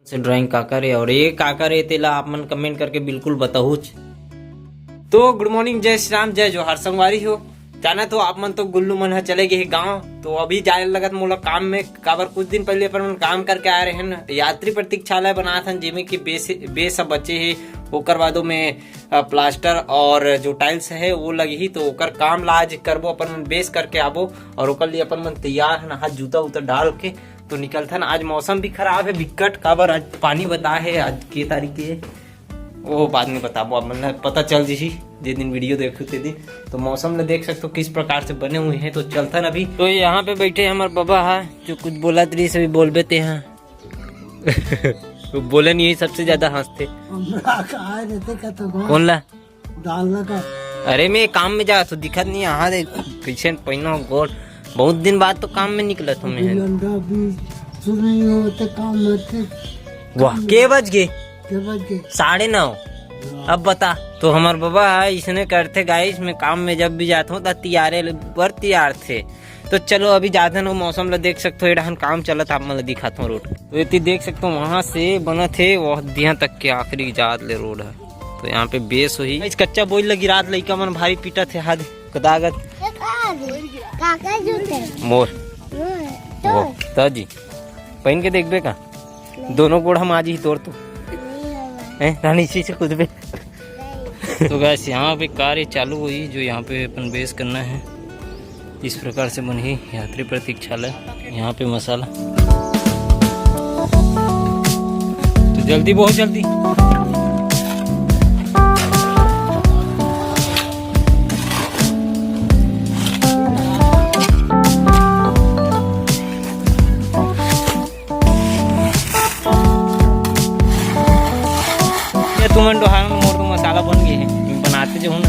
से ड्राइंग का करे और ये का करे तेला आप मन कमेंट करके बिल्कुल बताओ। तो गुड मॉर्निंग, जय श्री राम, जय जोहार संगवारी हो। जाना तो आप मन तो गुल्लू मन चले गए गाँव, तो अभी जाए लगत मोला काम में काबर कुछ दिन पहले अपन मन काम करके आए रहे न। यात्री प्रतीक्षालय बना था जिसमें की बेस सब बचे है, ओकर बादो में प्लास्टर और जो टाइल्स है वो लगी ही, तो ओकर काम ला आज करबो, अपन मन बेस करके आबो और ओकर लिए अपन मन तैयार है, हाथ जूता उतर डाल के तो निकलता ना। आज मौसम भी खराब है विकट, काबर आज पानी बता है, आज के तारीख है वो बाद में बताबो, अब मैंने पता चल जी जे दिन वीडियो देखो ते दिन। तो मौसम में देख सकते हो किस प्रकार से बने हुए हैं। तो चलता ना अभी। तो यहाँ पे बैठे हमारे बाबा है जो कुछ बोला तरी सभी बोल बेते हैं तो बोले नहीं, सबसे ज्यादा हंसते कौन ला डालना का। अरे मैं काम में जा तो दिखत नहीं, यहाँ देख पीछे पहनो गोल, बहुत दिन बाद तो काम में निकला तुम्हें। वाह के बज गए 9:30। अब बता तो हमारे बाबा है इसने करते गाइस, मैं काम में जब भी जाता हूँ तो तैयार थे। तो चलो अभी जाते हैं, मौसम ला देख सकते हो, एडहन काम चलत आप मतलब दिखाता हूँ रोड। तो ये देख सकते हो वहाँ से बना थे वह यहाँ तक के आखिरी जात ले रोड है। तो यहाँ पे बेस हुई इस कच्चा बोल लगी रात लइका मन भारी पीटा थे हाथ कदागत मोर जी पहन के देखबे का दोनों गोड़ हम आज ही तोड़ तो रानी से खुद पे। तो गैस यहाँ पे कार्य चालू हुई जो यहाँ पे अपन बेस करना है। इस प्रकार से बनी यात्री प्रतीक्षालय, यहाँ पे मसाला तो जल्दी बहुत जल्दी। तुम डोहार में मोर तो मसाला बन गए हैं, बनाते जो हूँ ना।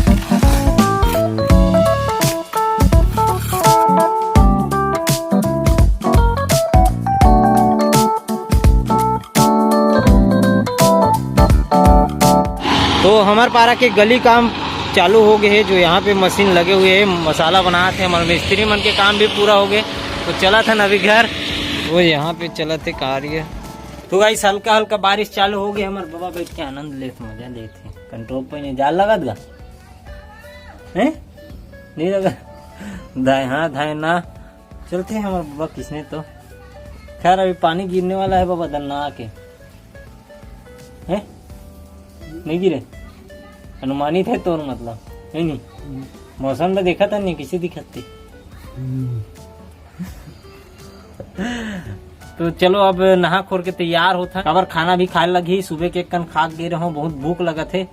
तो हमारे पारा के गली काम चालू हो गए है, जो यहाँ पे मशीन लगे हुए है, मसाला बनाते हैं। हमारे मिस्त्री मन के काम भी पूरा हो गए। तो चला था अभी घर, वो यहाँ पे चला थे कार्य। तो गाइस हल्का हल्का बारिश चालू हो गया, हमारे बाबा बैठ के आनंद लेते मजा लेते। कंट्रोल पे नहीं जाल लगा गा है नहीं लगा धाए हाँ धाए ना चलते हैं हमारे बाबा किसने। तो खैर अभी पानी गिरने वाला है बाबा दन्ना आके है नहीं गिरे, अनुमानित है तो मतलब है नहीं। मौसम में देखा था नहीं किसी दिखती। तो चलो अब नहा खोर के तैयार होता, अबर खाना भी खाए लगी, सुबह के कन खा गए रहो, बहुत भूख लगा थे।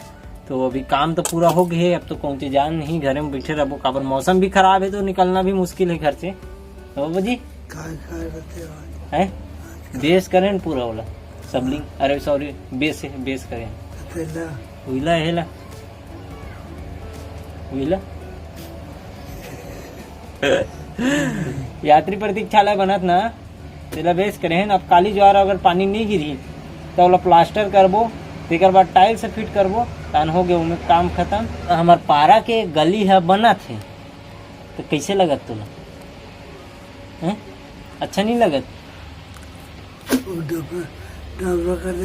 तो अभी काम तो पूरा हो गया, अब तो कौन जान नहीं, घर में बैठे रहो, काबर मौसम भी खराब है तो निकलना भी मुश्किल है घर से। तो बाबा जी है बेस करें पूरा वाला सबलिंग, अरे सॉरी बेस है, बेस करें हुईला हेला हुईला यात्री प्रतीक्षालय बनत ना तेला बेस करे हैं। अब काली ज्वार अगर पानी नहीं गिरी तो वाला प्लास्टर करबो, तेकर बाद टाइल से फिट करबो, तान हो गए उनमें काम खत्म। हमार पारा के गली है बना थे तो कैसे लगत तुला है? अच्छा नहीं लगत?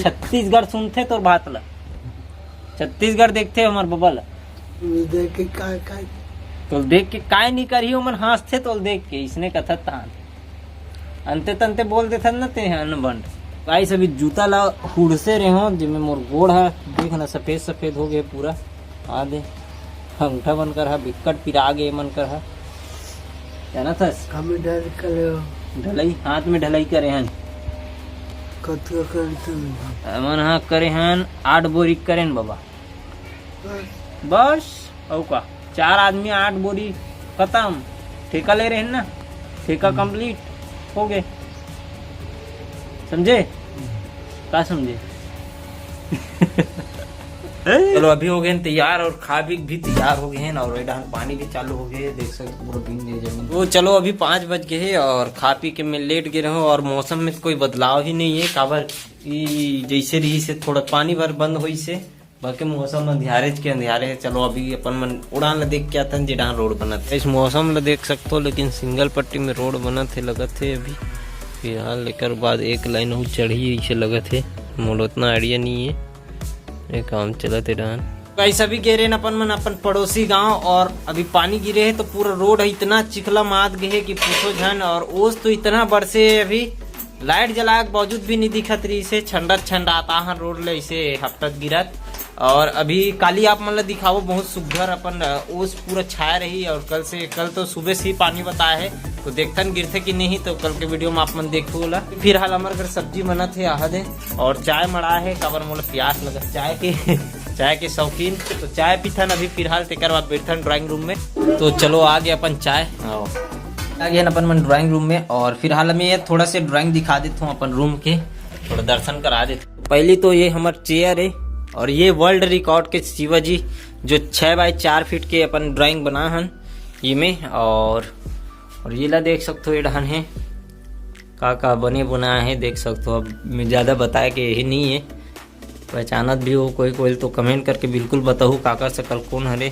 छत्तीसगढ़ सुनते तो बात ला, छत्तीसगढ़ देखते हमार बाबा ला तो देख के काय नहीं करी मन हंसते तो देख के इसने कथा तान अंते तंते बोल देते न ते अनबंड। गाइस अभी जूता ला हुड़ से रहे हो जिसमें मोर गोड़ है देखना सफेद सफेद हो गए पूरा, आ दे अंगूठा बनकर है बिकट पिरा गए मन कर है जाना था ढलाई हाथ में ढलाई करे हैं मन हाँ करे हैं 8 बोरी करें बाबा बस। औ का 4 आदमी 8 बोरी खत्म, ठेका ले रहे हैं ना, ठेका कंप्लीट हो गए, समझे क्या समझे? चलो अभी हो गए तैयार और खा भी तैयार हो गए हैं और पानी भी चालू हो गए, देख सकते पूरा भीग गए जमीन। तो चलो अभी 5 बज गए हैं और खा पी के मैं लेट गए रहो और मौसम में कोई बदलाव ही नहीं है, काबर जैसे रही से थोड़ा पानी भर बंद हुई से बाकी मौसम अंधियारे के अंधियारे है। चलो अभी अपन मन उड़ान ला देख के आता जेडान रोड बना थे, इस मौसम ला देख सकते हो, लेकिन सिंगल पट्टी में रोड बना थे लगत थे अभी फिलहाल। लेकर बाद एक लाइन चढ़ी ऐसे लगत है मोला उतना आइडिया नहीं है, ये काम चलते रहन। गाइस अभी गिरे अपन पड़ोसी गांव, और अभी पानी गिरे है तो पूरा रोड इतना चिखला मात गए कि पूछो झन। और ओस तो इतना बरसे अभी लाइट जलाए के बावजूद भी नहीं दिखत रही से, छंडा आता है रोड ले इसे हफ्तत गिरत। और अभी काली आप मतलब दिखाओ बहुत सुघर अपन ओस पूरा छाया रही। और कल तो सुबह से ही पानी बताया है, तो देखतन गिरते कि नहीं, तो कल के वीडियो में आप मन देखो बोला। फिलहाल हमारे घर सब्जी बना थे आहद है, और चाय मड़ा है, काबर मोला प्यास लगा चाय के शौकीन, तो चाय पीथन अभी फिलहाल। तेकर बाद बैठन ड्राइंग रूम में, तो चलो आ गए अपन चाय आ गया अपन मन ड्राइंग रूम में। और फिलहाल मैं थोड़ा से ड्राइंग दिखा देता हूँ अपन रूम के, थोड़ा दर्शन करा देता। पहली तो ये हमार चेयर है, और ये वर्ल्ड रिकॉर्ड के शिवाजी जो 6x4 फीट के अपन ड्राइंग बना हन ये में। और ये ला देख सकते हो, ये डहन है का बने बनाया है, देख सकते हो। अब मैं ज़्यादा बताया कि यही नहीं है, पहचानत भी हो कोई तो कमेंट करके बिल्कुल बताओ काका सकल कौन हरे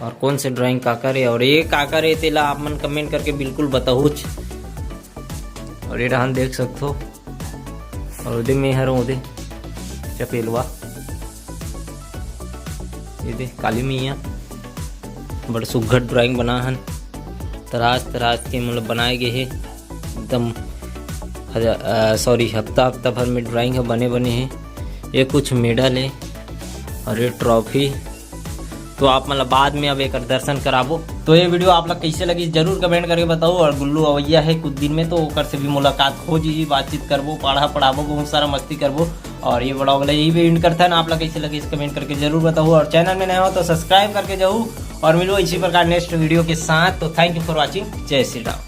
और कौन से ड्राइंग काका रे, और ये काका रे तेला आप मन कमेंट करके बिल्कुल बताओ। और ये डहन देख सकते हो, और उदे में हर उदे चपेलवा, ये दे काली मियाँ बड़ा सुघर ड्राइंग बना हन, तराज के मतलब बनाए गए है एकदम। हफ्ता भर में ड्राइंग है बने हैं। ये कुछ मेडल है और ये ट्रॉफी, तो आप मतलब बाद में अब एक दर्शन कराबो। तो ये वीडियो आप लोग कैसे लगी जरूर कमेंट करके बताओ। और गुल्लू अवैया है कुछ दिन में, तो ओकर से भी मुलाकात हो जी, बातचीत करबो, पढ़ाबो, बहुत सारा मस्ती करबो। और ये बड़ा वाला यही भी एंड करता है ना, आप लोग कैसे लगे इस कमेंट करके जरूर बताओ। और चैनल में नया हो तो सब्सक्राइब करके जाओ, और मिलो इसी प्रकार नेक्स्ट वीडियो के साथ। तो थैंक यू फॉर वॉचिंग, जय श्री राम।